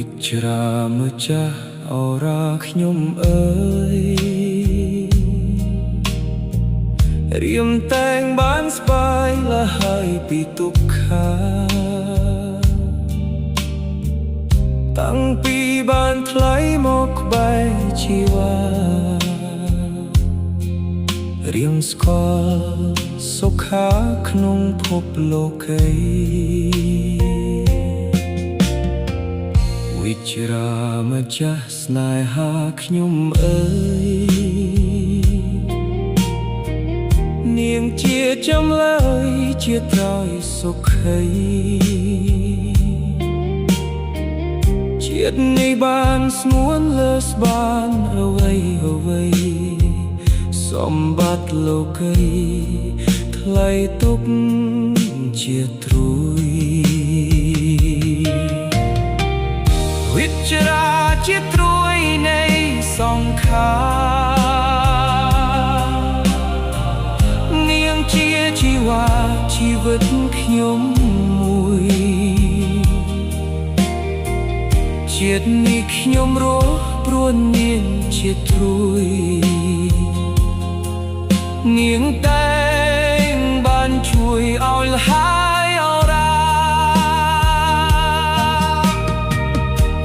វិជ្រាម្ចាស់អរាខ្ញុំអើយរៀមតែងបានស្បាយលហើយពីទុក្ខាតាំងពីបានថ្លៃមកក្បែរជីវ៉ារៀងស្គាល់សុខាក្នុងភពលោកីវិជ្រាម្ចាស់ស្នេហាខ្ញុំអើយនាងជាចម្លើយជាត្រយសុខីជាតិនេះបានស្ងួនលើស្បានអ្វីសម្បត្តិលោកីថ្លៃទុកជាទ្រួយវិជ្រាជាទ្រួយនៃសង្ខារនាងជាជីវ៉ាជីវិតខ្ញុំមួយជាតិនេះខ្ញុំរស់ព្រោះនាងជាទ្រួយនាងតែងបានជួយឲ្យលហើយអរា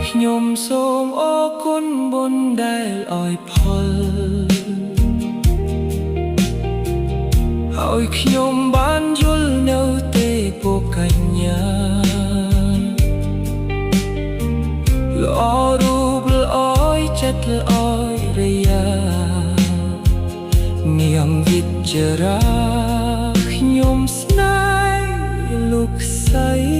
ខ្ញុំសូមអរគុណបុណ្យដែលឲ្យផលឲ្យខ្ញុំបានយល់នៅទេពកញ្ញាល្អរូបល្អយចិត្តល្អយរយានាងវិជ្រាខ្ញុំស្នេហ៍លោកស្រី